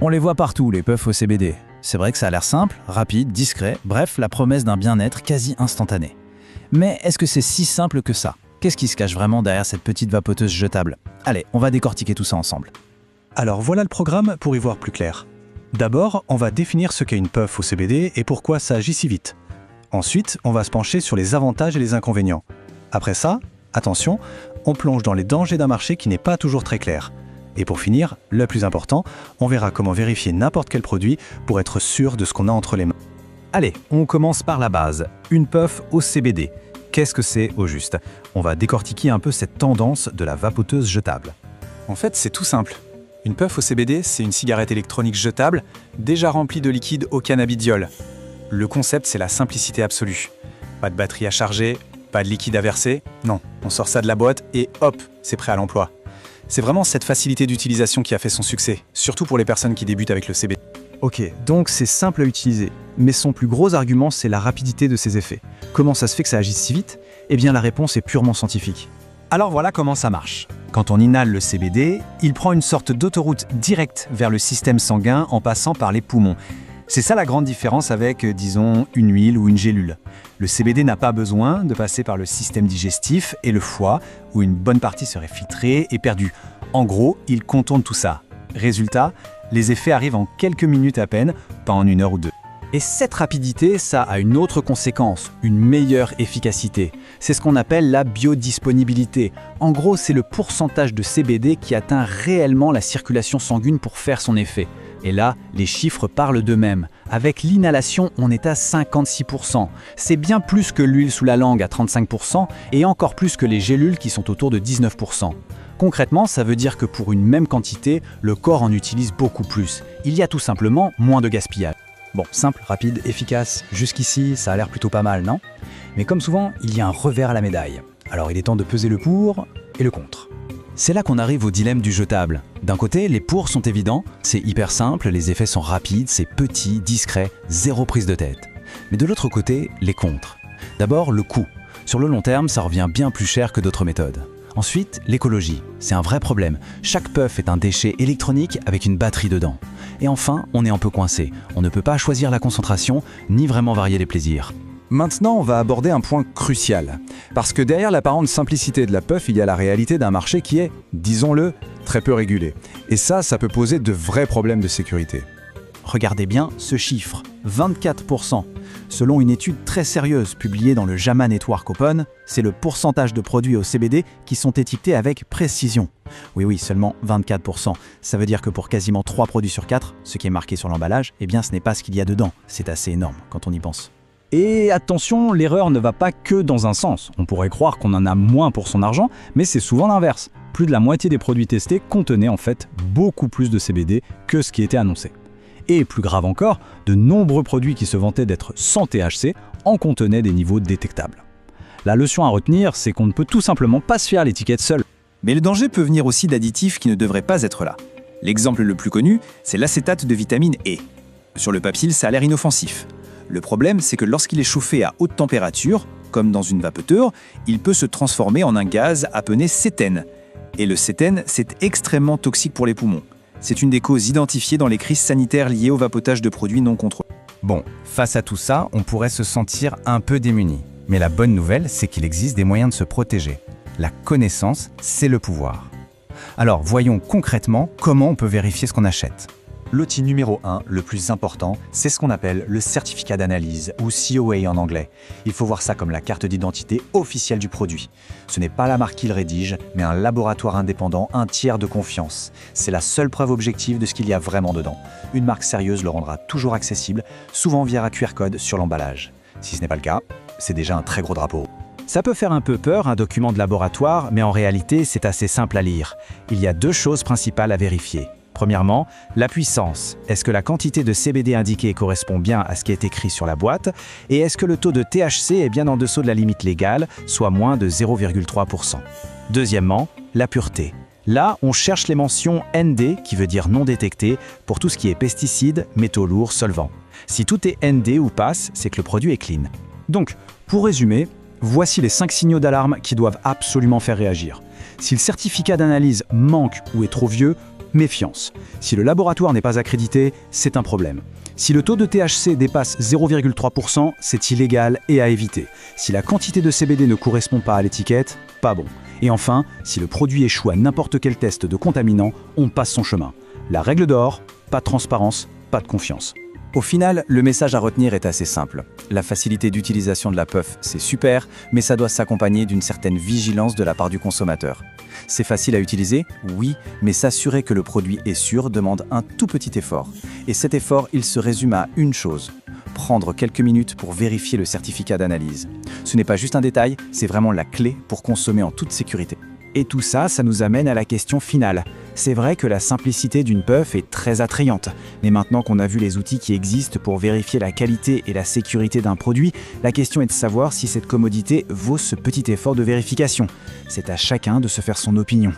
On les voit partout, les puffs au CBD. C'est vrai que ça a l'air simple, rapide, discret, bref, la promesse d'un bien-être quasi instantané. Mais est-ce que c'est si simple que ça? Qu'est-ce qui se cache vraiment derrière cette petite vapoteuse jetable? Allez, on va décortiquer tout ça ensemble. Alors voilà le programme pour y voir plus clair. D'abord, on va définir ce qu'est une puff au CBD et pourquoi ça agit si vite. Ensuite, on va se pencher sur les avantages et les inconvénients. Après ça, attention, on plonge dans les dangers d'un marché qui n'est pas toujours très clair. Et pour finir, le plus important, on verra comment vérifier n'importe quel produit pour être sûr de ce qu'on a entre les mains. Allez, on commence par la base. Une puff au CBD. Qu'est-ce que c'est au juste? On va décortiquer un peu cette tendance de la vapoteuse jetable. En fait, c'est tout simple. Une puff au CBD, c'est une cigarette électronique jetable, déjà remplie de liquide au cannabidiol. Le concept, c'est la simplicité absolue. Pas de batterie à charger, pas de liquide à verser. Non, on sort ça de la boîte et hop, c'est prêt à l'emploi. C'est vraiment cette facilité d'utilisation qui a fait son succès, surtout pour les personnes qui débutent avec le CBD. Ok, donc c'est simple à utiliser, mais son plus gros argument, c'est la rapidité de ses effets. Comment ça se fait que ça agisse si vite? Eh bien la réponse est purement scientifique. Alors voilà comment ça marche. Quand on inhale le CBD, il prend une sorte d'autoroute directe vers le système sanguin en passant par les poumons. C'est ça la grande différence avec, disons, une huile ou une gélule. Le CBD n'a pas besoin de passer par le système digestif et le foie, où une bonne partie serait filtrée et perdue. En gros, il contourne tout ça. Résultat, les effets arrivent en quelques minutes à peine, pas en 1 heure ou 2. Et cette rapidité, ça a une autre conséquence, une meilleure efficacité. C'est ce qu'on appelle la biodisponibilité. En gros, c'est le pourcentage de CBD qui atteint réellement la circulation sanguine pour faire son effet. Et là, les chiffres parlent d'eux-mêmes. Avec l'inhalation, on est à 56%. C'est bien plus que l'huile sous la langue à 35% et encore plus que les gélules qui sont autour de 19%. Concrètement, ça veut dire que pour une même quantité, le corps en utilise beaucoup plus. Il y a tout simplement moins de gaspillage. Bon, simple, rapide, efficace, jusqu'ici, ça a l'air plutôt pas mal, non? Mais comme souvent, il y a un revers à la médaille. Alors il est temps de peser le pour et le contre. C'est là qu'on arrive au dilemme du jetable. D'un côté, les pour sont évidents, c'est hyper simple, les effets sont rapides, c'est petit, discret, zéro prise de tête. Mais de l'autre côté, les contre. D'abord, le coût. Sur le long terme, ça revient bien plus cher que d'autres méthodes. Ensuite, l'écologie. C'est un vrai problème. Chaque puff est un déchet électronique avec une batterie dedans. Et enfin, on est un peu coincé. On ne peut pas choisir la concentration, ni vraiment varier les plaisirs. Maintenant, on va aborder un point crucial. Parce que derrière l'apparente simplicité de la puff, il y a la réalité d'un marché qui est, disons-le, très peu régulé. Et ça peut poser de vrais problèmes de sécurité. Regardez bien ce chiffre, 24%. Selon une étude très sérieuse publiée dans le JAMA Network Open, c'est le pourcentage de produits au CBD qui sont étiquetés avec précision. Oui, seulement 24%. Ça veut dire que pour quasiment 3 produits sur 4, ce qui est marqué sur l'emballage, eh bien ce n'est pas ce qu'il y a dedans. C'est assez énorme quand on y pense. Et attention, l'erreur ne va pas que dans un sens. On pourrait croire qu'on en a moins pour son argent, mais c'est souvent l'inverse. Plus de la moitié des produits testés contenaient en fait beaucoup plus de CBD que ce qui était annoncé. Et plus grave encore, de nombreux produits qui se vantaient d'être sans THC en contenaient des niveaux détectables. La leçon à retenir, c'est qu'on ne peut tout simplement pas se fier à l'étiquette seule. Mais le danger peut venir aussi d'additifs qui ne devraient pas être là. L'exemple le plus connu, c'est l'acétate de vitamine E. Sur le papier, ça a l'air inoffensif. Le problème, c'est que lorsqu'il est chauffé à haute température, comme dans une vapoteuse, il peut se transformer en un gaz appelé cétène. Et le cétène, c'est extrêmement toxique pour les poumons. C'est une des causes identifiées dans les crises sanitaires liées au vapotage de produits non contrôlés. Bon, face à tout ça, on pourrait se sentir un peu démuni. Mais la bonne nouvelle, c'est qu'il existe des moyens de se protéger. La connaissance, c'est le pouvoir. Alors, voyons concrètement comment on peut vérifier ce qu'on achète. L'outil numéro 1, le plus important, c'est ce qu'on appelle le certificat d'analyse, ou COA en anglais. Il faut voir ça comme la carte d'identité officielle du produit. Ce n'est pas la marque qui le rédige, mais un laboratoire indépendant, un tiers de confiance. C'est la seule preuve objective de ce qu'il y a vraiment dedans. Une marque sérieuse le rendra toujours accessible, souvent via un QR code sur l'emballage. Si ce n'est pas le cas, c'est déjà un très gros drapeau. Ça peut faire un peu peur, un document de laboratoire, mais en réalité, c'est assez simple à lire. Il y a 2 choses principales à vérifier. Premièrement, la puissance. Est-ce que la quantité de CBD indiquée correspond bien à ce qui est écrit sur la boîte? Et est-ce que le taux de THC est bien en dessous de la limite légale, soit moins de 0,3%? Deuxièmement, la pureté. Là, on cherche les mentions ND, qui veut dire non détecté, pour tout ce qui est pesticides, métaux lourds, solvants. Si tout est ND ou passe, c'est que le produit est clean. Donc, pour résumer, voici les 5 signaux d'alarme qui doivent absolument faire réagir. Si le certificat d'analyse manque ou est trop vieux, Méfiance. Si le laboratoire n'est pas accrédité, c'est un problème. Si le taux de THC dépasse 0,3%, c'est illégal et à éviter. Si la quantité de CBD ne correspond pas à l'étiquette, pas bon. Et enfin, si le produit échoue à n'importe quel test de contaminant, on passe son chemin. La règle d'or, pas de transparence, pas de confiance. Au final, le message à retenir est assez simple. La facilité d'utilisation de la puff, c'est super, mais ça doit s'accompagner d'une certaine vigilance de la part du consommateur. C'est facile à utiliser, oui, mais s'assurer que le produit est sûr demande un tout petit effort. Et cet effort, il se résume à une chose: prendre quelques minutes pour vérifier le certificat d'analyse. Ce n'est pas juste un détail, c'est vraiment la clé pour consommer en toute sécurité. Et tout ça, ça nous amène à la question finale. C'est vrai que la simplicité d'une puff est très attrayante, mais maintenant qu'on a vu les outils qui existent pour vérifier la qualité et la sécurité d'un produit, la question est de savoir si cette commodité vaut ce petit effort de vérification. C'est à chacun de se faire son opinion.